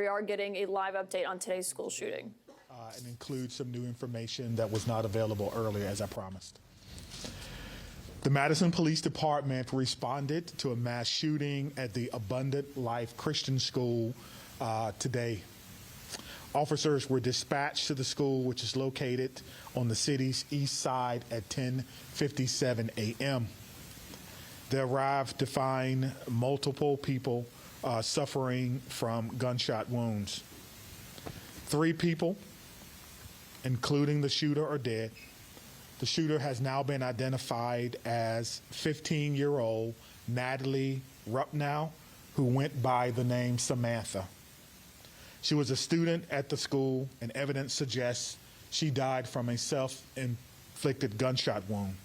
we are getting a live update on today's school shooting. And includes some new information that was not available earlier, as I promised. The Madison Police Department responded to a mass shooting at the Abundant Life Christian School today. Officers were dispatched to the school, which is located on the city's east side at 10:57 a.m. They arrived to find multiple people suffering from gunshot wounds. 3 people, including the shooter, are dead. The shooter has now been identified as 15-year-old Natalie Rupnow, who went by the name Samantha. She was a student at the school, and evidence suggests she died from a self-inflicted gunshot wound.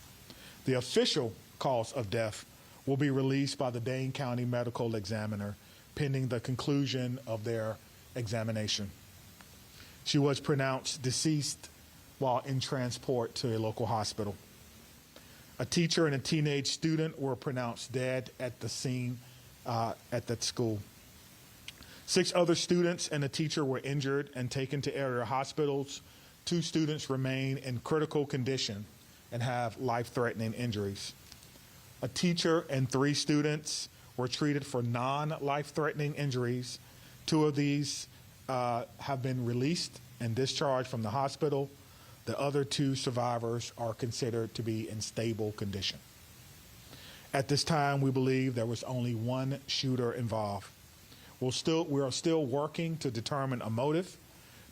The official cause of death will be released by the Dane County Medical Examiner pending the conclusion of their examination. She was pronounced deceased while in transport to a local hospital. A teacher and a teenage student were pronounced dead at the scene at that school. 6 other students and a teacher were injured and taken to area hospitals. 2 students remain in critical condition and have life-threatening injuries. A teacher and 3 students were treated for non-life-threatening injuries. 2 of these have been released and discharged from the hospital. The other 2 survivors are considered to be in stable condition. At this time, we believe there was only one shooter involved. We are still working to determine a motive.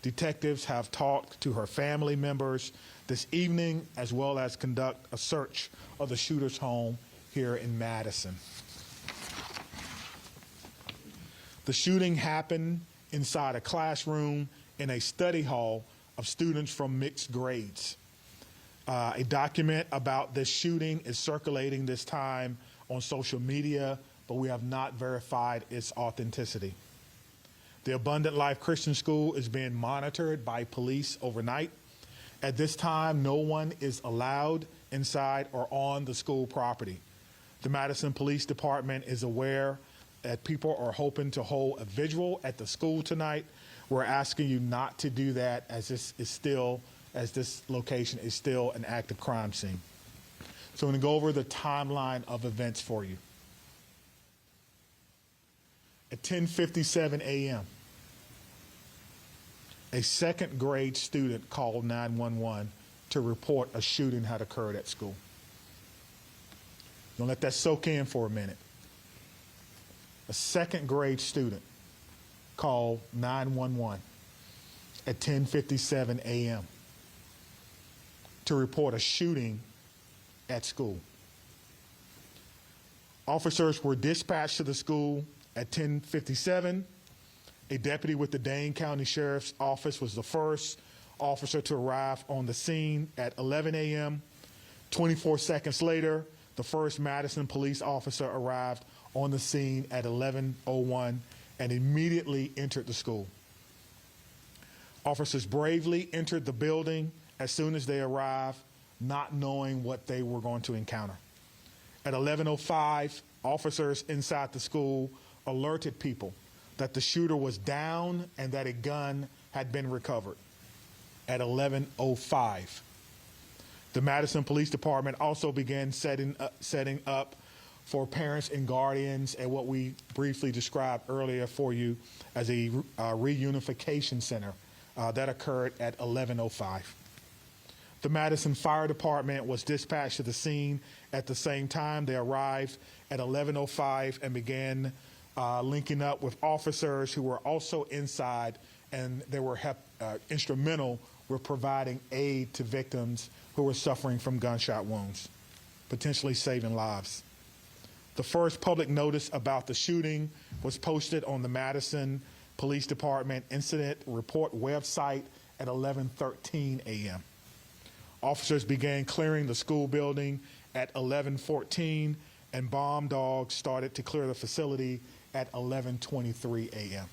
Detectives have talked to her family members this evening, as well as conduct a search of the shooter's home here in Madison. The shooting happened inside a classroom in a study hall of students from mixed grades. A document about this shooting is circulating this time on social media, but we have not verified its authenticity. The Abundant Life Christian School is being monitored by police overnight. At this time, no one is allowed inside or on the school property. The Madison Police Department is aware that people are hoping to hold a vigil at the school tonight. We're asking you not to do that, as this location is still an active crime scene. So I'm going to go over the timeline of events for you. At 10:57 a.m., a second grade student called 911 to report a shooting had occurred at school. Don't let that soak in for a minute. A second grade student called 911 at 10:57 a.m. to report a shooting at school. Officers were dispatched to the school at 10:57. A deputy with the Dane County Sheriff's Office was the first officer to arrive on the scene at 11 a.m. 24 seconds later, the first Madison police officer arrived on the scene at 11:01 and immediately entered the school. Officers bravely entered the building as soon as they arrived, not knowing what they were going to encounter. At 11:05, officers inside the school alerted people that the shooter was down and that a gun had been recovered. At 11:05, the Madison Police Department also began setting up for parents and guardians at what we briefly described earlier for you as a reunification center that occurred at 11:05. The Madison Fire Department was dispatched to the scene at the same time. They arrived at 11:05 and began linking up with officers who were also inside, and they were instrumental with providing aid to victims who were suffering from gunshot wounds, potentially saving lives. The first public notice about the shooting was posted on the Madison Police Department Incident Report website at 11:13 a.m. Officers began clearing the school building at 11:14, and bomb dogs started to clear the facility at 11:23 a.m.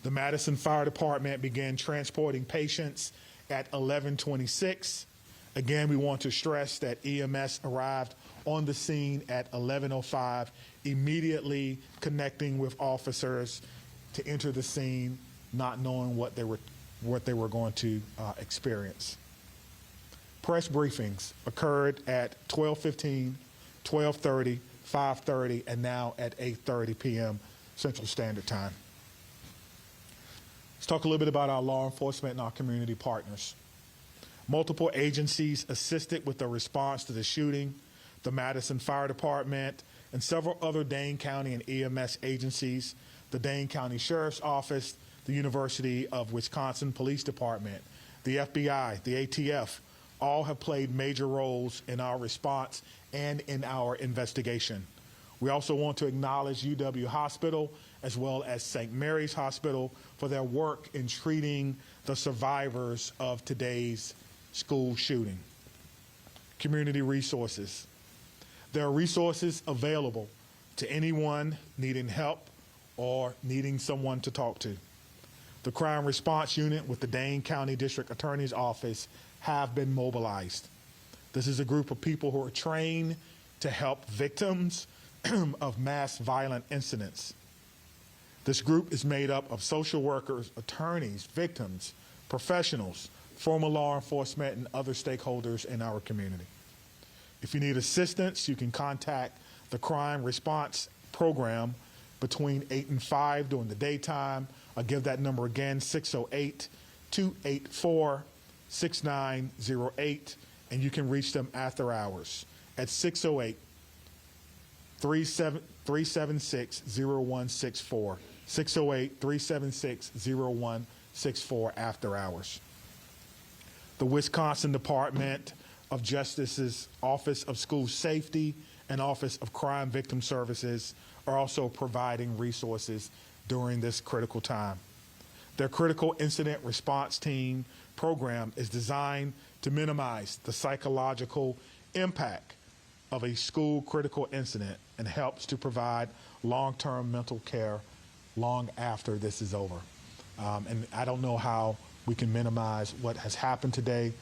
The Madison Fire Department began transporting patients at 11:26. Again, we want to stress that EMS arrived on the scene at 11:05. immediately connecting with officers to enter the scene, not knowing what they were going to experience. Press briefings occurred at 12:15, 12:30, 5:30, and now at 8:30 p.m. Central Standard Time. Let's talk a little bit about our law enforcement and our community partners. Multiple agencies assisted with the response to the shooting: the Madison Fire Department and several other Dane County and EMS agencies, the Dane County Sheriff's Office, the University of Wisconsin Police Department, the FBI, the ATF, all have played major roles in our response and in our investigation. We also want to acknowledge UW Hospital as well as St. Mary's Hospital for their work in treating the survivors of today's school shooting. Community resources. There are resources available to anyone needing help or needing someone to talk to. The Crime Response Unit with the Dane County District Attorney's Office have been mobilized. This is a group of people who are trained to help victims of mass violent incidents. This group is made up of social workers, attorneys, victims, professionals, former law enforcement, and other stakeholders in our community. If you need assistance, you can contact the Crime Response Program between 8 and 5 during the daytime. I'll give that number again, 608-284-6908, and you can reach them after hours at 608-376-0164, 608-376-0164 after hours. The Wisconsin Department of Justice's Office of School Safety and Office of Crime Victim Services are also providing resources during this critical time. Their Critical Incident Response Team program is designed to minimize the psychological impact of a school critical incident and helps to provide long-term mental care long after this is over. And I don't know how we can minimize what has happened today,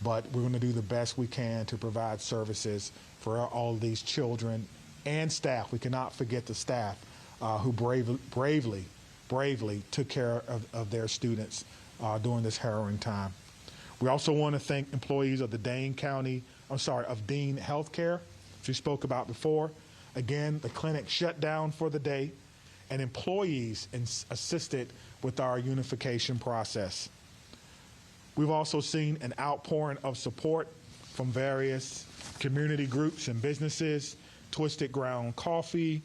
but we're going to do the best we can to provide services for all these children and staff. We cannot forget the staff who bravely took care of their students during this harrowing time. We also want to thank employees of the Dean Healthcare, which we spoke about before. Again, the clinic shut down for the day, and employees assisted with our unification process. We've also seen an outpouring of support from various community groups and businesses: Twisted Ground Coffee,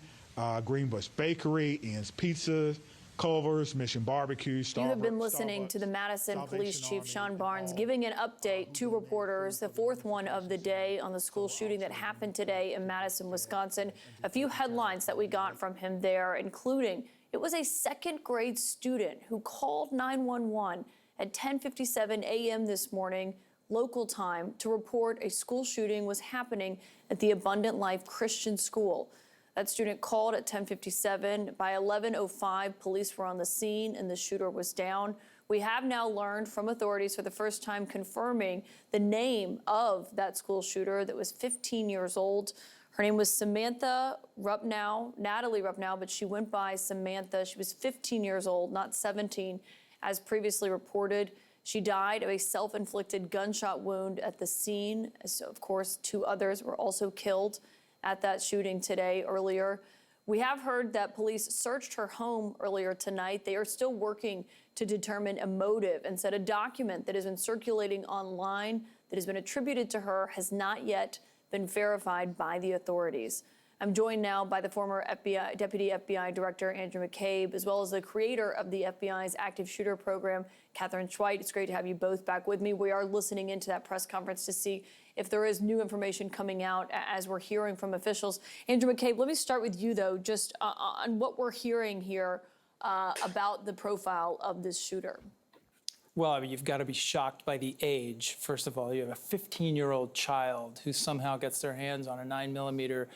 Greenbush Bakery, Ian's Pizza, Culver's, Mission Barbecue, Starbucks. You have been listening to the Madison Salvation Police Chief Army, Sean Barnes giving an update to reporters, the fourth one of the day on the school shooting that happened today in Madison, Wisconsin. A few headlines that we got from him there, including it was a second grade student who called 911 at 10:57 a.m. this morning, local time, to report a school shooting was happening at the Abundant Life Christian School. That student called at 10:57. By 11:05, police were on the scene and the shooter was down. We have now learned from authorities for the first time confirming the name of that school shooter that was 15 years old. Her name was Samantha Rupnow, Natalie Rupnow, but she went by Samantha. She was 15 years old, not 17, as previously reported. She died of a self-inflicted gunshot wound at the scene. So, of course, two others were also killed at that shooting today earlier. We have heard that police searched her home earlier tonight. They are still working to determine a motive, and said a document that has been circulating online that has been attributed to her has not yet been verified by the authorities. I'm joined now by the former Deputy FBI Director Andrew McCabe, as well as the creator of the FBI's active shooter program, Catherine Schweit. It's great to have you both back with me. We are listening into that press conference to see if there is new information coming out as we're hearing from officials. Andrew McCabe, let me start with you, though, just on what we're hearing here about the profile of this shooter. Well, I mean, you've got to be shocked by the age. First of all, you have a 15-year-old child who somehow gets their hands on a 9mm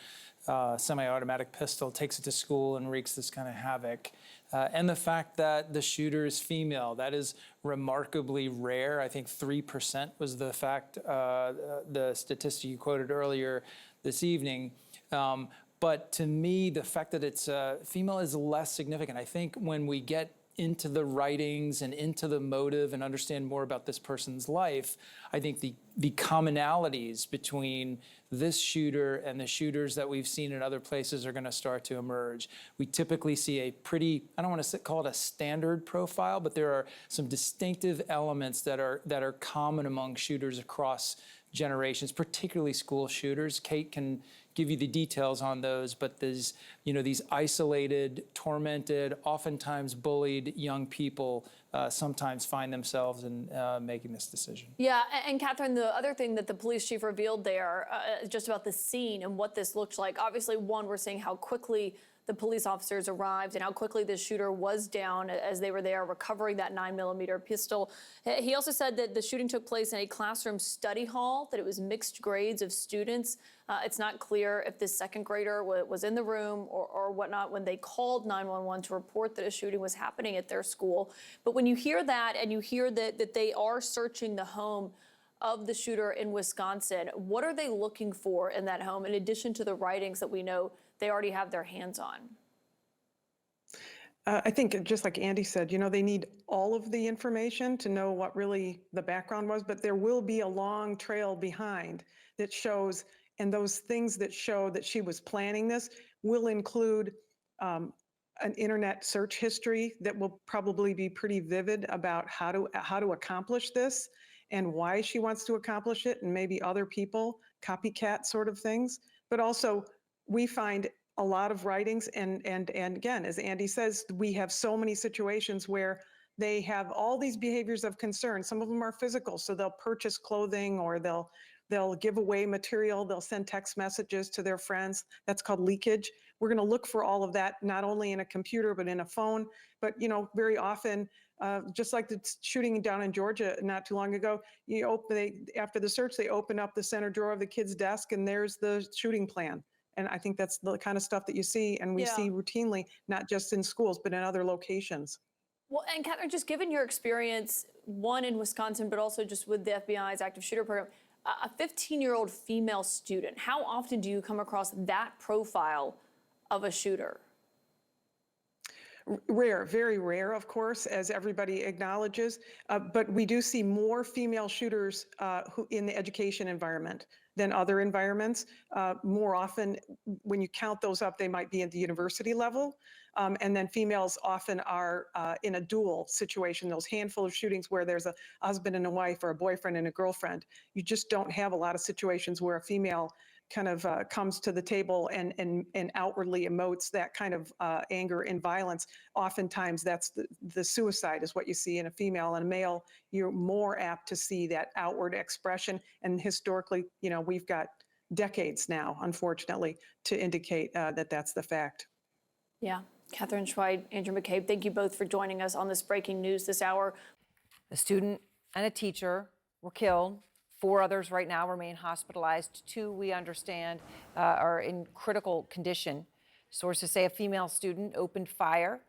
semi-automatic pistol, takes it to school, and wreaks this kind of havoc. And the fact that the shooter is female, that is remarkably rare. I think 3% was the fact, the statistic you quoted earlier this evening. But to me, the fact that it's female is less significant. I think when we get into the writings and into the motive and understand more about this person's life, I think the commonalities between this shooter and the shooters that we've seen in other places are going to start to emerge. We typically see a pretty, I don't want to call it a standard profile, but there are some distinctive elements that are common among shooters across generations, particularly school shooters. Kate can give you the details on those, but there's, these isolated, tormented, oftentimes bullied young people sometimes find themselves in making this decision. Yeah, and Catherine, the other thing that the police chief revealed there, just about the scene and what this looked like, obviously, one, we're seeing how quickly the police officers arrived and how quickly this shooter was down as they were there recovering that 9mm pistol. He also said that the shooting took place in a classroom study hall, that it was mixed grades of students. It's not clear if this second grader was in the room or whatnot when they called 911 to report that a shooting was happening at their school. But when you hear that and you hear that they are searching the home of the shooter in Wisconsin, what are they looking for in that home in addition to the writings that we know they already have their hands on? I think just like Andy said, they need all of the information to know what really the background was, but there will be a long trail behind that shows, and those things that show that she was planning this will include an internet search history that will probably be pretty vivid about how to accomplish this and why she wants to accomplish it, and maybe other people, copycat sort of things. But also, we find a lot of writings, and again, as Andy says, we have so many situations where they have all these behaviors of concern. Some of them are physical, so they'll purchase clothing or they'll give away material, they'll send text messages to their friends. That's called leakage. We're going to look for all of that, not only in a computer, but in a phone. But, very often, just like the shooting down in Georgia not too long ago, after the search, they open up the center drawer of the kid's desk and there's the shooting plan. And I think that's the kind of stuff that you see and we see routinely, not just in schools, but in other locations. Well, and Catherine, just given your experience, one in Wisconsin, but also just with the FBI's active shooter program, a 15-year-old female student, how often do you come across that profile of a shooter? Rare, very rare, of course, as everybody acknowledges. But we do see more female shooters who in the education environment than other environments. More often, when you count those up, they might be at the university level. And then females often are in a dual situation, those handful of shootings where there's a husband and a wife or a boyfriend and a girlfriend. You just don't have a lot of situations where a female kind of comes to the table and outwardly emotes that kind of anger and violence. Oftentimes that's the suicide is what you see in a female. And a male, you're more apt to see that outward expression. And historically, we've got decades now, unfortunately, to indicate that that's the fact. Yeah. Catherine Schweid, Andrew McCabe, thank you both for joining us on this breaking news this hour. A student and a teacher were killed. 4 others right now remain hospitalized. 2, we understand, are in critical condition. Sources say a female student opened fire.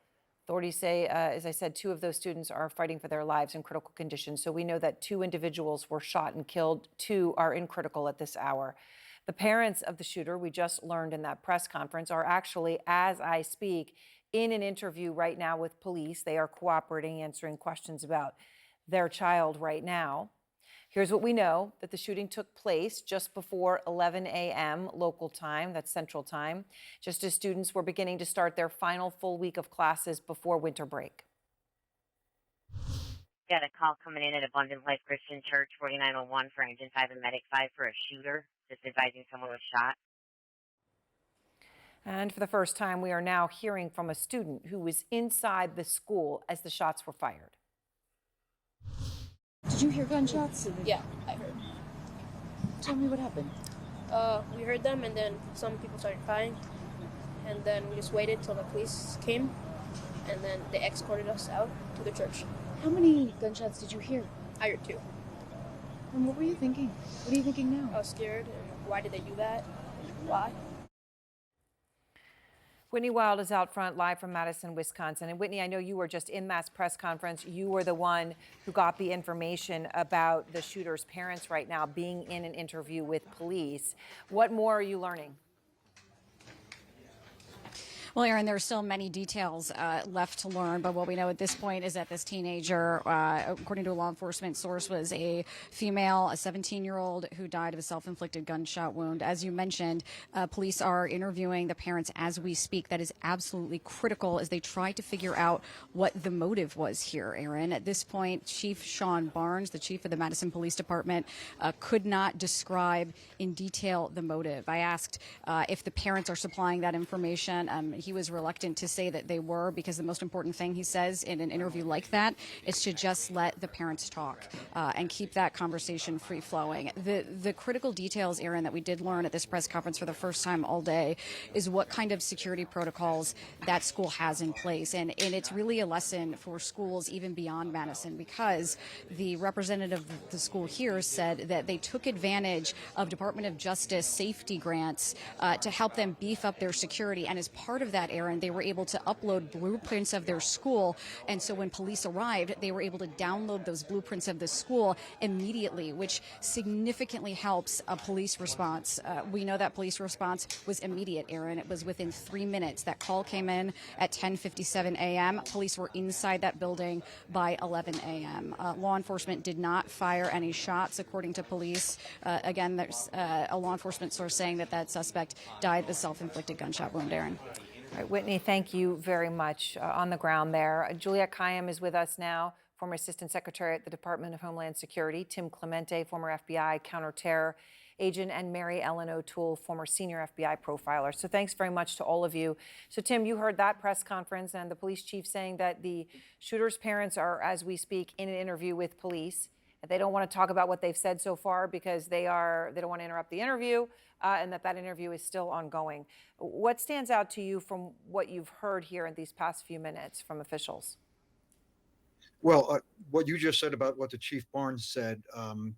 Authorities say, as I said, 2 of those students are fighting for their lives in critical condition. So we know that 2 individuals were shot and killed. 2 are in critical at this hour. The parents of the shooter, we just learned in that press conference, are actually, as I speak, in an interview right now with police. They are cooperating, answering questions about their child right now. Here's what we know, that the shooting took place just before 11 a.m. local time, that's Central Time, just as students were beginning to start their final full week of classes before winter break. Got a call coming in at Abundant Life Christian Church, 4901 for Engine 5 and Medic 5 for a shooter, just advising someone was shot. And for the first time, we are now hearing from a student who was inside the school as the shots were fired. Did you hear gunshots? Yeah, I heard. Tell me what happened. We heard them, and then some people started crying, and then we just waited till the police came, and then they escorted us out to the church. How many gunshots did you hear? I heard 2. And what were you thinking? What are you thinking I now? was scared, and why did they do that? Why? Whitney Wild is out front live from Madison, Wisconsin. And Whitney, I know you were just in that press conference. You were the one who got the information about the shooter's parents right now being in an interview with police. What more are you learning? Well, Aaron, there are still many details left to learn, but what we know at this point is that this teenager, according to a law enforcement source, was a female, a 17-year-old who died of a self-inflicted gunshot wound. As you mentioned, police are interviewing the parents as we speak. That is absolutely critical as they try to figure out what the motive was here, Aaron. At this point, Chief Sean Barnes, the chief of the Madison Police Department, could not describe in detail the motive. I asked if the parents are supplying that information. He was reluctant to say that they were, because the most important thing, he says, in an interview like that is to just let the parents talk and keep that conversation free-flowing. The critical details, Aaron, that we did learn at this press conference for the first time all day is what kind of security protocols that school has in place. And it's really a lesson for schools even beyond Madison, because the representative of the school here said that they took advantage of Department of Justice safety grants to help them beef up their security. And as part of that, Aaron, they were able to upload blueprints of their school. And so when police arrived, they were able to download those blueprints of the school immediately, which significantly helps a police response. We know that police response was immediate, Aaron. It was within 3 minutes. That call came in at 10:57 a.m. Police were inside that building by 11 a.m. Law enforcement did not fire any shots, according to police. Again, there's a law enforcement source saying that that suspect died of a self-inflicted gunshot wound, Aaron. All right, Whitney, thank you very much on the ground there. Juliette Kayyem is with us now, former Assistant Secretary at the Department of Homeland Security, Tim Clemente, former FBI counterterror agent, and Mary Ellen O'Toole, former senior FBI profiler. So thanks very much to all of you. So Tim, you heard that press conference and the police chief saying that the shooter's parents are, as we speak, in an interview with police. They don't want to talk about what they've said so far because they don't want to interrupt the interview, and that interview is still ongoing. What stands out to you from what you've heard here in these past few minutes from officials? Well, what you just said about what the Chief Barnes said,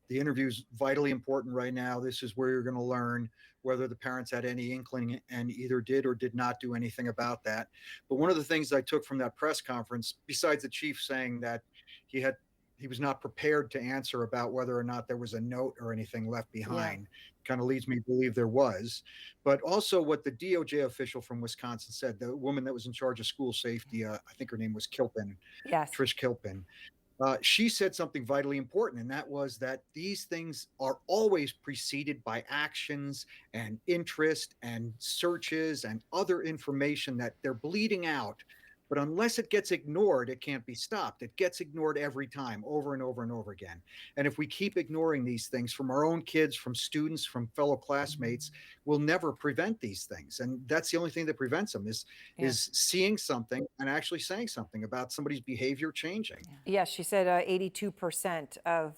the interview is vitally important right now. This is where you're going to learn whether the parents had any inkling and either did or did not do anything about that. But one of the things I took from that press conference, besides the chief saying that he was not prepared to answer about whether or not there was a note or anything left behind. Kind of leads me to believe there was. But also what the DOJ official from Wisconsin said, the woman that was in charge of school safety, I think her name was Kilpin, Yes. Trish Kilpin. She said something vitally important, and that was that these things are always preceded by actions and interest and searches and other information that they're bleeding out. But unless it gets ignored, it can't be stopped. It gets ignored every time, over and over and over again. And if we keep ignoring these things from our own kids, from students, from fellow classmates, we'll never prevent these things. And that's the only thing that prevents them is seeing something and actually saying something about somebody's behavior changing. Yes, she said 82% of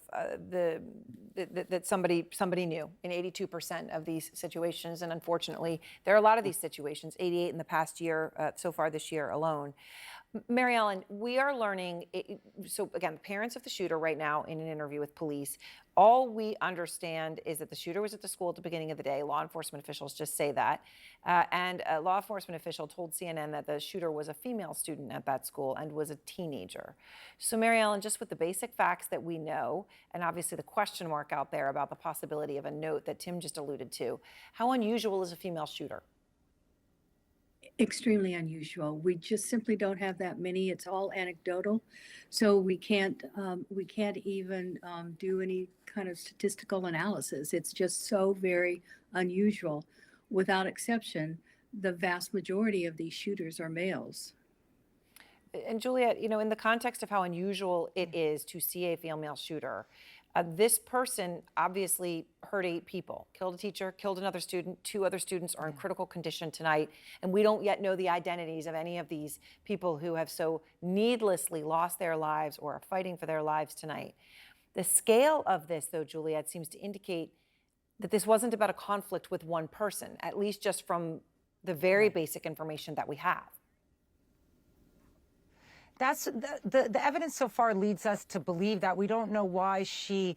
that somebody knew in 82% of these situations. And unfortunately, there are a lot of these situations, 88 in the past year, so far this year alone. Mary Ellen, we are learning, so again, the parents of the shooter right now in an interview with police, all we understand is that the shooter was at the school at the beginning of the day. Law enforcement officials just say that. And a law enforcement official told CNN that the shooter was a female student at that school and was a teenager. So Mary Ellen, just with the basic facts that we know, and obviously the question mark out there about the possibility of a note that Tim just alluded to, how unusual is a female shooter? Extremely unusual. We just simply don't have that many. It's all anecdotal, so we can't even do any kind of statistical analysis. It's just so very unusual. Without exception, the vast majority of these shooters are males. And Juliette, you know, in the context of how unusual it is to see a female shooter, this person obviously hurt 8 people, killed a teacher, killed another student. 2 other students are in critical condition tonight. And we don't yet know the identities of any of these people who have so needlessly lost their lives or are fighting for their lives tonight. The scale of this, though, Juliette, seems to indicate that this wasn't about a conflict with one person, at least just from the very basic information that we have. That's the evidence so far leads us to believe that. We don't know why she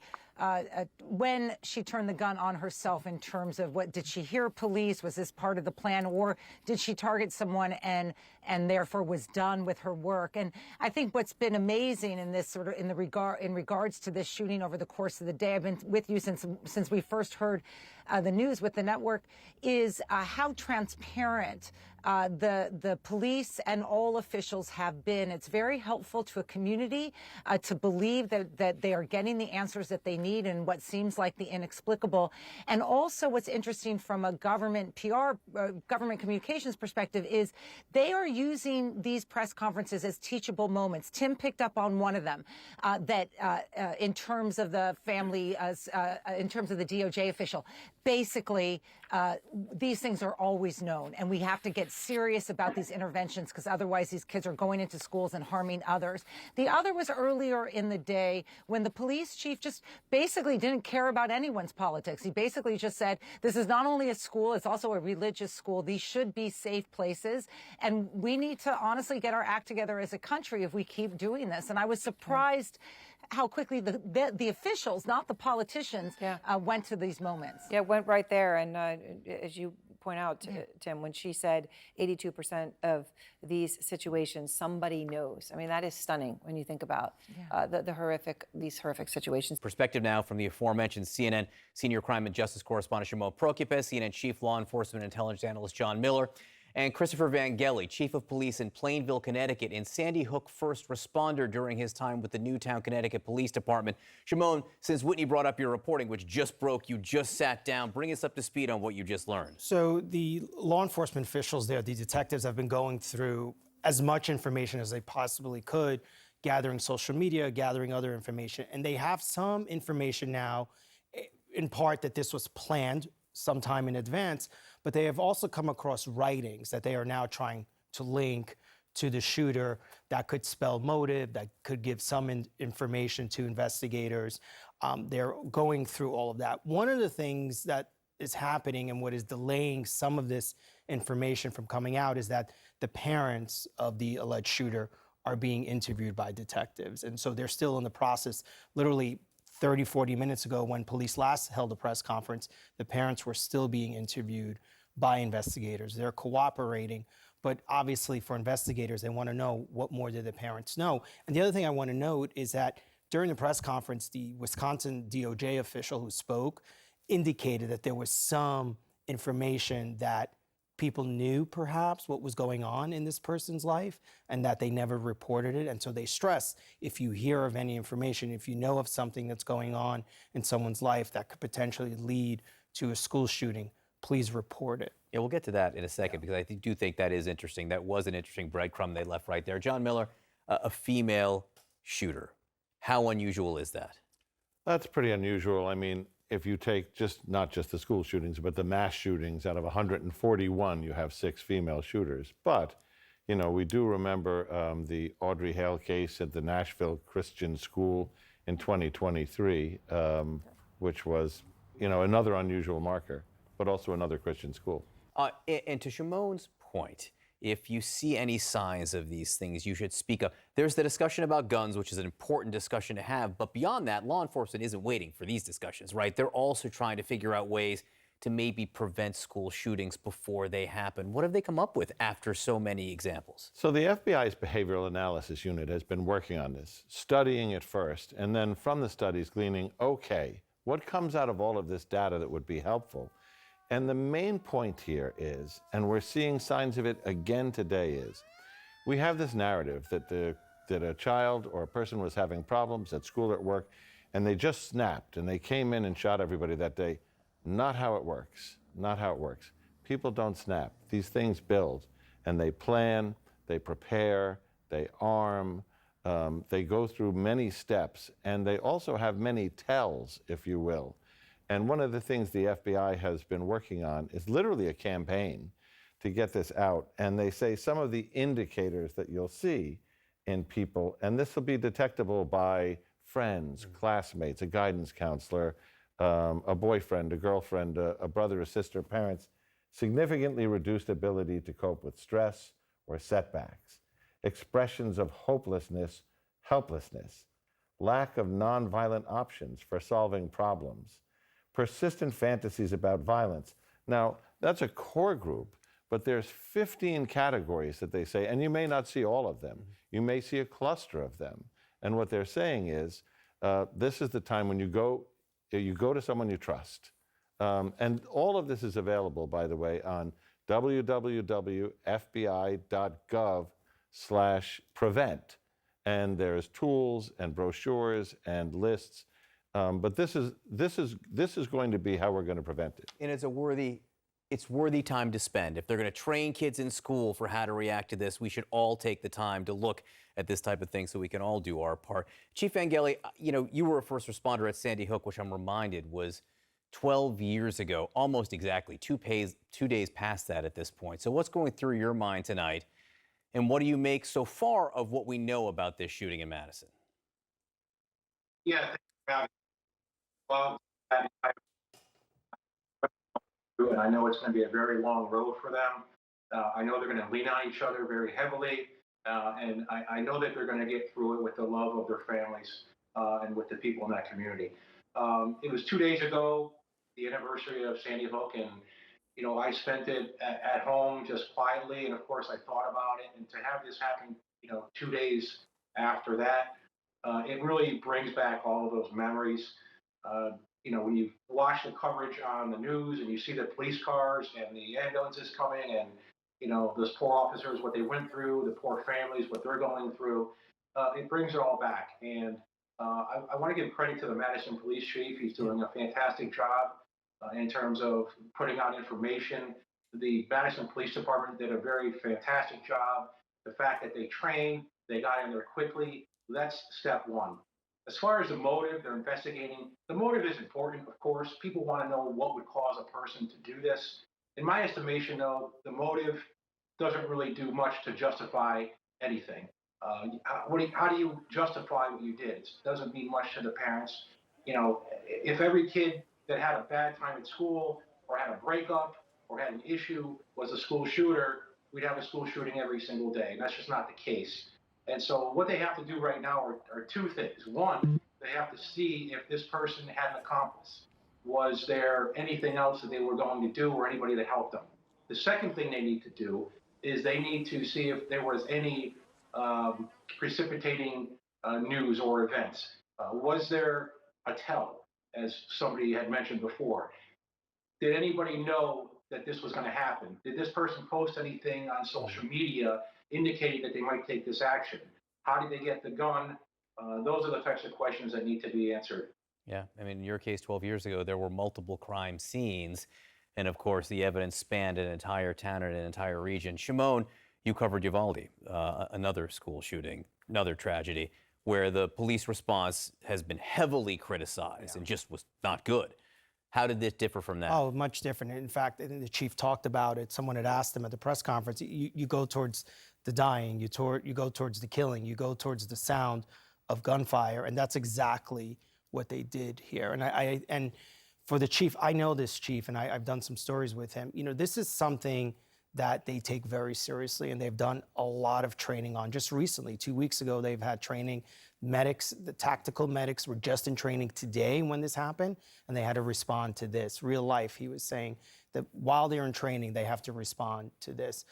when she turned the gun on herself, in terms of what, did she hear police? Was this part of the plan, or did she target someone and therefore was done with her work? And I think what's been amazing in this sort of in regards to this shooting over the course of the day, I've been with you since we first heard the news with the network, is how transparent the police and all officials have been. It's very helpful to a community to believe that they are getting the answers that they need in what seems like the inexplicable. And also what's interesting from a government PR, government communications perspective, is they are using these press conferences as teachable moments. Tim picked up on one of them, that in terms of the family, in terms of the DOJ official, basically these things are always known, and we have to get serious about these interventions, because otherwise these kids are going into schools and harming others. The other was earlier in the day when the police chief just basically didn't care about anyone's politics. He basically just said, this is not only a school, it's also a religious school. These should be safe places, and we need to honestly get our act together as a country if we keep doing this. And I was surprised how quickly the officials, not the politicians, went to these moments. Yeah, went right there. And as you point out, Tim, when she said 82% of these situations somebody knows. I mean, that is stunning when you think about these horrific situations. Perspective now from the aforementioned CNN senior crime and justice correspondent Shimon Prokupecz, CNN chief law enforcement and intelligence analyst John Miller, and Christopher Vangeli, chief of police in Plainville, Connecticut, and Sandy Hook first responder during his time with the Newtown, Connecticut Police Department. Shimon, since Whitney brought up your reporting, which just broke, you just sat down. Bring us up to speed on what you just learned. So the law enforcement officials there, the detectives, have been going through as much information as they possibly could, gathering social media, gathering other information. And they have some information now, in part, that this was planned sometime in advance, but they have also come across writings that they are now trying to link to the shooter that could spell motive, that could give some information to investigators. They're going through all of that. One of the things that is happening and what is delaying some of this information from coming out is that the parents of the alleged shooter are being interviewed by detectives. And so they're still in the process. Literally 30, 40 minutes ago, when police last held a press conference, the parents were still being interviewed by investigators. They're cooperating, but obviously for investigators, they want to know what more did the parents know. And the other thing I want to note is that during the press conference, the Wisconsin DOJ official who spoke indicated that there was some information that people knew perhaps what was going on in this person's life and that they never reported it. And so they stress, if you hear of any information, if you know of something that's going on in someone's life that could potentially lead to a school shooting, please report it. Yeah, we'll get to that in a second, because I do think that is interesting. That was an interesting breadcrumb they left right there. John Miller, a female shooter. How unusual is that? That's pretty unusual. I mean, if you take not just the school shootings, but the mass shootings, out of 141, you have 6 female shooters. But, you know, we do remember the Audrey Hale case at the Nashville Christian School in 2023, which was, you know, another unusual marker, but also another Christian school. And to Shimon's point, if you see any signs of these things, you should speak up. There's the discussion about guns, which is an important discussion to have. But beyond that, law enforcement isn't waiting for these discussions, right? They're also trying to figure out ways to maybe prevent school shootings before they happen. What have they come up with after so many examples? So the FBI's Behavioral Analysis Unit has been working on this, studying it first, and then from the studies gleaning, okay, what comes out of all of this data that would be helpful? And the main point here is, and we're seeing signs of it again today, is we have this narrative that a child or a person was having problems at school or at work, and they just snapped, and they came in and shot everybody that day. Not how it works. Not how it works. People don't snap. These things build, and they plan, they prepare, they arm, they go through many steps, and they also have many tells, if you will. And one of the things the FBI has been working on is literally a campaign to get this out. And they say some of the indicators that you'll see in people, and this will be detectable by friends, classmates, a guidance counselor, a boyfriend, a girlfriend, a brother, a sister, parents, significantly reduced ability to cope with stress or setbacks, expressions of hopelessness, helplessness, lack of nonviolent options for solving problems, persistent fantasies about violence. Now, that's a core group, but there's 15 categories that they say, and you may not see all of them. You may see a cluster of them. And what they're saying is, this is the time when you go to someone you trust. And all of this is available, by the way, on www.fbi.gov/prevent. And there's tools and brochures and lists. But this is going to be how we're going to prevent it. And it's worthy time to spend. If they're going to train kids in school for how to react to this, we should all take the time to look at this type of thing so we can all do our part. Chief Vangeli, you were a first responder at Sandy Hook, which I'm reminded was 12 years ago, almost exactly, 2 days past that at this point. So what's going through your mind tonight, and what do you make so far of what we know about this shooting in Madison? Yeah, well, and I know it's going to be a very long road for them. I know they're going to lean on each other very heavily, and I know that they're going to get through it with the love of their families and with the people in that community. It was 2 days ago, the anniversary of Sandy Hook, and I spent it at home just quietly, and of course I thought about it. And to have this happen, 2 days after that, it really brings back all of those memories. When you watch the coverage on the news and you see the police cars and the ambulances coming, and those poor officers, what they went through, the poor families, what they're going through, it brings it all back. And I want to give credit to the Madison Police Chief. He's doing a fantastic job in terms of putting out information. The Madison Police Department did a very fantastic job. The fact that they trained, they got in there quickly, that's step one. As far as the motive, they're investigating. The motive is important, of course. People want to know what would cause a person to do this. In my estimation, though, the motive doesn't really do much to justify anything. How do you justify what you did? It doesn't mean much to the parents. If every kid that had a bad time at school or had a breakup or had an issue was a school shooter, we'd have a school shooting every single day. And that's just not the case. And so what they have to do right now are two things. One, they have to see if this person had an accomplice. Was there anything else that they were going to do or anybody that helped them? The second thing they need to do is they need to see if there was any precipitating news or events. Was there a tell, as somebody had mentioned before? Did anybody know that this was going to happen? Did this person post anything on social media indicating that they might take this action? How did they get the gun? Those are the types of questions that need to be answered. Yeah, I mean, in your case, 12 years ago, there were multiple crime scenes. And of course, the evidence spanned an entire town and an entire region. Shimon, you covered Uvalde, another school shooting, another tragedy, where the police response has been heavily criticized and just was not good. How did this differ from that? Oh, much different. In fact, I think the chief talked about it. Someone had asked him at the press conference, you go towards the dying, you go towards the killing, you go towards the sound of gunfire, and that's exactly what they did here. And for the chief, I know this chief, and I've done some stories with him. This is something that they take very seriously, and they've done a lot of training on. Just recently, 2 weeks ago, they've had training. Medics, the tactical medics were just in training today when this happened, and they had to respond to this. Real life, he was saying that while they're in training, they have to respond to this.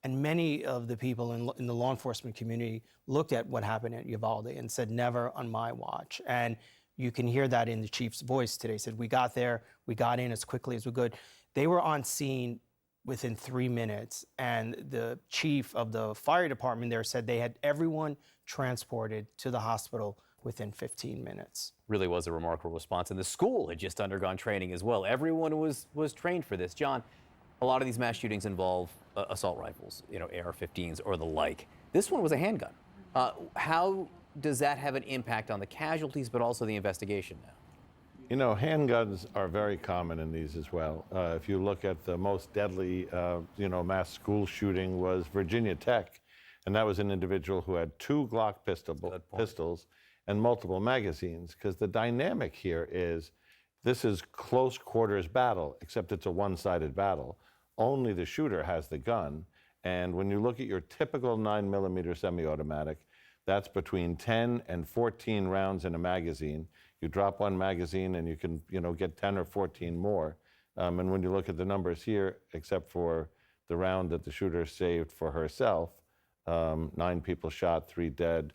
And many of the people in the law enforcement community looked at what happened at Uvalde and said, never on my watch. And you can hear that in the chief's voice today. He said, we got there, we got in as quickly as we could. They were on scene within 3 minutes. And the chief of the fire department there said they had everyone transported to the hospital within 15 minutes. Really was a remarkable response. And the school had just undergone training as well. Everyone was trained for this. John, a lot of these mass shootings involve assault rifles, AR-15s or the like. This one was a handgun. How does that have an impact on the casualties, but also the investigation now? Handguns are very common in these as well. If you look at the most deadly, mass school shooting was Virginia Tech, and that was an individual who had 2 Glock pistols and multiple magazines, because the dynamic here is this is close quarters battle, except it's a one-sided battle. Only the shooter has the gun, and when you look at your typical 9mm semi-automatic, That's between 10 and 14 rounds in a magazine. You drop one magazine and you can, get 10 or 14 more. And when you look at the numbers here, except for the round that the shooter saved for herself, 9 people shot, 3 dead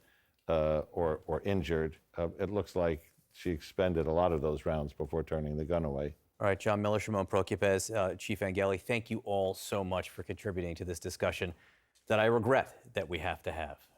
or injured. It looks like she expended a lot of those rounds before turning the gun away. All right, John Miller, Shimon Prokupecz, Chief Vangeli, thank you all so much for contributing to this discussion that I regret that we have to have.